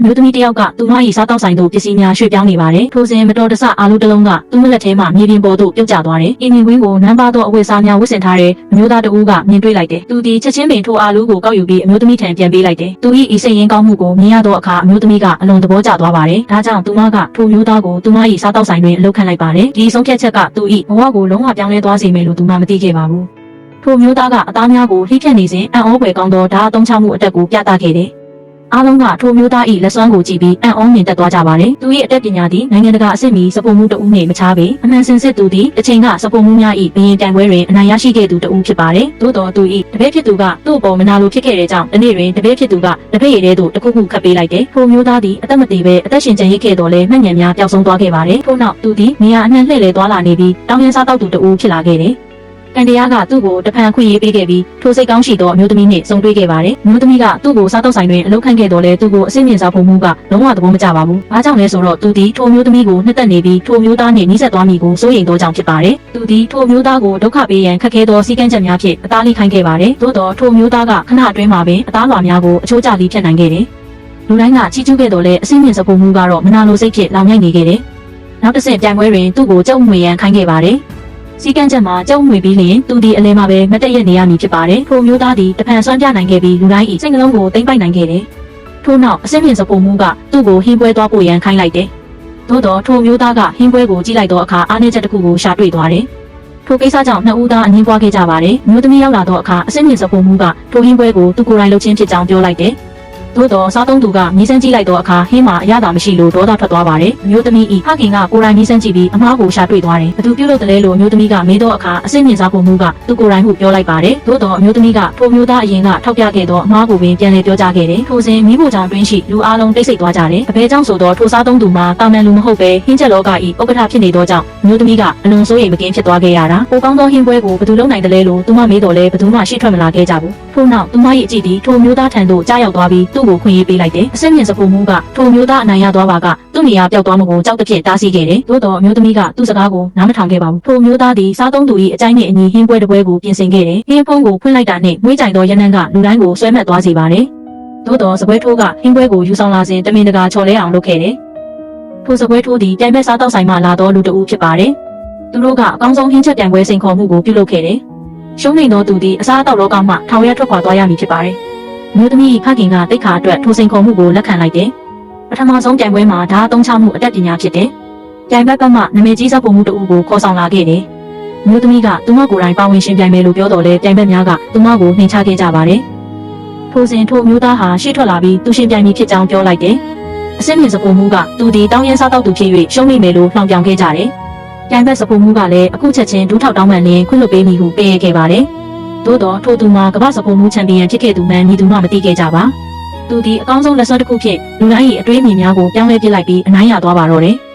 မျိုးသမီးတယောက်ကသူမ၏စားတောက်ဆိုင်သို့ပစ္စည်းများရွှေ့ပြောင်းနေပါတယ်ထိုစဉ်မတော်တဆအားလုံးတစ်လုံးကသူ့လက်ထဲမှမြေပြင်ပေါ်သို့ပြုတ်ကျသွားတယ်အင်းမြင်ကွင်းကိုနမ်းပါသောအဝတ်စားများဝတ်ဆင်ထားတဲ့အမျိုးသားတဦးကမြင်တွေ့လိုက်တယ်သူသည်ချက်ချင်းပင်ထိုအားလုံးကိုကောက်ယူပြီးအမျိုးသမီးထံပြန်ပေးလိုက်တယ်သူ၏စိတ်ရင်းကောင်းမှုကိုမြင်ရသောအခါအမျိုးသမီးကအလွန်သဘောကျသွားပါတယ်ဒါကြောင့်သူမကထိုမျိုးသားကိုသူမ၏စားတောက်ဆိုင်တွင်အလုပ်ခန့်လိုက်ပါတယ်ဒီဆုံးဖြတ်ချက်ကသူ၏ဘဝကိုလုံးဝပြောင်းလဲသွားစေမယ်လို့သူမမသိခဲ့ပါဘူးထိုမျိုးသားကအသားများကိုလှိဖြတ်နေစဉ်အံ့ဩဖွယ်ကောင်းသောဓာတ်အသုံးချမှုအတက်ကိုပြသခဲ့တယ်အားလုံးကထိုမျိုးသား၏လက်စွမ်းကိုကြည့်ပြီးအံ့ဩမြင်တက်သွားကြပါတယ်။သူ၏အတက်ပညာသည်နိုင်ငံတကာအဆင့်မီစပုံမှုတဦးနှင့်မခြားပေအမှန်စင်စစ်သူသည်တစ်ချိန်ကစပုံမှုများ၏ဘရင်တိုင်ပွဲတွင်အနိုင်ရရှိခဲ့သူတဦးဖြစ်ပါတယ်။သို့တော်သူ၏တပည့်ဖြစ်သူကသူ့အပေါ်မနာလိုဖြစ်ခဲ့တဲ့ကြောင့်ဒီနေ့တွင်တပည့်ဖြစ်သူကတပည့်ရည်ထဲသို့တခုခုခတ်ပေးလိုက်တယ်။ထိုမျိုးသားသည်အသက်မသေးဘဲအသက်ရှင်ကျန်ရစ်ခဲ့တော်လဲမှတ်ဉာဏ်များပျောက်ဆုံးသွားခဲ့ပါတယ်။ထို့နောက်သူသည်နေရာအနှံ့လှည့်လည်သွားလာနေပြီးတောင်းရစားတောက်သူတဦးဖြစ်လာခဲ့တယ်။တန်တရားကသူ့ကိုတဖန်ခွင့်ရေးပေးခဲ့ပြီးထိုစိတ်ကောင်းရှိသောအမျိုးသမီးနှင့်ဆုံတွေ့ခဲ့ပါတယ်။မျိုးသမီးကသူ့ကိုစားတောက်ဆိုင်တွင်အလုပ်ခန့်ခဲ့တော်လဲသူ့ကိုအစိမ့်မြင့်စားဖို့မှုကလုံးဝသဘောမကျပါဘူး။အားကြောင့်လဲဆိုတော့သူသည်ထိုမျိုးသမီးကိုနှစ်သက်နေပြီးထိုမျိုးသားနှင့်နှီးဆက်သွားမိကိုစိုးရိမ်သောကြောင့်ဖြစ်ပါတယ်။သူသည်ထိုမျိုးသားကိုဒုက္ခပေးရန်ခက်ခဲသောစည်းကမ်းချက်များဖြင့်အသားလေးခိုင်းခဲ့ပါတယ်။သို့တော်ထိုမျိုးသားကခဏအတွင်းမှာပင်အသားလွှာများကိုအချိုးကျပြီးဖြတ်နိုင်ခဲ့တယ်။လူတိုင်းကချီးကျူးခဲ့တော်လဲအစိမ့်မြင့်စားဖို့မှုကတော့မနာလိုစိတ်ဖြင့်လောင်မြိုက်နေခဲ့တယ်။နောက်တစ်ဆင့်ပြိုင်ပွဲတွင်သူ့ကိုကြောက်မွေရန်ခိုင်းခဲ့ပါတယ်။စီကံချက်မှာကြောက်မွေပြီးလျင်သူဒီအလဲမှာပဲမတက်ရက်နေရမည်ဖြစ်ပါတယ်။ထိုမျိုးသားသည်တဖန်ဆွမ်းပြနိုင်ခဲ့ပြီးလူတိုင်း၏စိတ်နှလုံးကိုသိမ့်ပိုက်နိုင်ခဲ့တယ်။ထို့နောက်အစင်းမြင့်စပုံမှုကသူ့ကိုဟင်းပွဲသွားပို့ရန်ခိုင်းလိုက်တယ်။သို့တော်ထိုမျိုးသားကဟင်းပွဲကိုကြည့်လိုက်သောအခါအားနည်းချက်တစ်ခုကိုရှာတွေ့သွားတယ်။ထိုကိစ္စကြောင့်နှစ်ဦးသားအငြင်းပွားခဲ့ကြပါတယ်။မျိုးသမီးရောက်လာသောအခါအစင်းမြင့်စပုံမှုကထိုဟင်းပွဲကိုသူကိုယ်တိုင်လုပ်ချင်းဖြစ်ကြောင်းပြောလိုက်တယ်။သို့တော်စားသုံးသူကမြည်စမ်းကြည့်လိုက်သောအခါဟင်းမှာအရသာမရှိလို့ဒေါသထွက်သွားပါတယ်။မျိုးသမီးဤဖခင်ကကိုယ်တိုင်မြည်စမ်းကြည့်ပြီးအမားကိုရှာတွေ့သွားတယ်။ဘသူပြုလုပ်တယ်လဲလို့မျိုးသမီးကမေးသောအခါအစိမ့်မြင့်စားပုံမှုကသူကိုယ်တိုင်ဟုပြောလိုက်ပါတယ်။သို့တော်မျိုးသမီးကထိုမျိုးသားအရင်ကထောက်ပြခဲ့သောအမားကိုပင်ပြန်လည်ပြောကြားခဲ့တယ်။ထိုစဉ်မိဖို့ကြောင့်တွင်းရှိလူအလုံးတိတ်ဆိတ်သွားကြတယ်။အဘဲကြောင့်ဆိုတော့ထိုစားသုံးသူမှာတာမန်လူမဟုတ်ပဲဟင်းချက်လောကဤဥက္ကဋ္ဌဖြစ်နေသောကြောင့်မျိုးသမီးကအလွန်စိုးရိမ်မကင်းဖြစ်သွားခဲ့ရတာ။ပိုကောင်းသောဟင်းပွဲကိုဘသူလုပ်နိုင်တယ်လဲလို့သူမမေးတော်လဲဘသူမှရှေ့ထွက်မလာခဲ့ကြဘူး။ထို့နောက်သူမ၏အကြည့်သည်ထိုမျိုးသားထံသို့ကြားရောက်သွားပြီးသူ့ကိုခွင့်ရေးပေးလိုက်တယ်။အစင်းမြင့်စပုံမှုကထိုမျိုးသားအနိုင်ရသွားပါကသူ့နေရာပျောက်သွားမှုကိုကြောက်တဲ့ဖြင့်တားဆီးခဲ့တယ်။သို့တော်အမျိုးသမီးကသူ့စကားကိုနားမထောင်ခဲ့ပါဘူး။ထိုမျိုးသားသည်စားသုံးသူ၏အကြိုက်နှင့်အညီဟင်းပွဲတစ်ပွဲကိုပြင်ဆင်ခဲ့တယ်။ဟင်းဖုံးကိုဖွင့်လိုက်တာနှင့်မွေးကြိုင်သောရနံ့ကလူတိုင်းကိုဆွဲမှတ်သွားစေပါတယ်။သို့တော်စပွဲထိုးကဟင်းပွဲကိုယူဆောင်လာစဉ်တမင်တကာချော်လဲအောင်လုပ်ခဲ့တယ်။ထိုစပွဲထိုးသည်ပြိုင်ဘက်စားတောက်ဆိုင်မှလာသောလူတဦးဖြစ်ပါတယ်။သူတို့ကအကောင်းဆုံးဟင်းချက်ပြိုင်ပွဲစိန်ခေါ်မှုကိုပြုလုပ်ခဲ့တယ်။ရှုံးနေသောသူသည်အစားအသောက်လောကမှထောင်ရထွက်ခွာသွားရမည်ဖြစ်ပါတယ်။မျိုးသမီးဖခင်ကတိတ်ခါအတွက်ထိုစိန်ခေါ်မှုကိုလက်ခံလိုက်တယ်။ပထမဆုံးပြိုင်ပွဲမှာဓာတ်အသုံးချမှုအတက်ပညာဖြစ်တယ်။ပြိုင်ဘက်ကမှနာမည်ကြီးစားပုံမှုတဦးကိုခေါ်ဆောင်လာခဲ့တယ်။မျိုးသမီးကသူမကိုယ်တိုင်ပါဝင်ရှင်ပြိုင်မယ်လို့ပြောတော်လဲပြိုင်ဘက်များကသူမကိုနှင်ချခဲ့ကြပါတယ်။ထိုစဉ်ထိုမျိုးသားဟာရှေ့ထွက်လာပြီးသူရှင်ပြိုင်မည်ဖြစ်ကြောင်းပြောလိုက်တယ်။အစင်းမြင့်စပုံမှုကသူဒီတောင်းရမ်းစားတောက်သူဖြစ်၍ရှုံးမိမယ်လို့လှောင်ပြောင်ခဲ့ကြတယ်။ပြိုင်ဘက်စပုံမှုကလည်းအခုချက်ချင်းဒူးထောက်တောင်းမှန်လင်းခွင့်လွှတ်ပေးမိဟုပေးရခဲ့ပါတယ်။သို့တော်ထိုသူမှာကမ္ဘာစပုံမှုချန်ပီယံဖြစ်ခဲ့သူမှန်မည်သူမှမသိခဲ့ကြပါ။သူဒီအကောင်းဆုံးလက်စွပ်တစ်ခုဖြင့်လူတိုင်း၏အတွေးအမြင်များကိုပြောင်းလဲပစ်လိုက်ပြီးအနိုင်ရသွားပါတော့တယ်။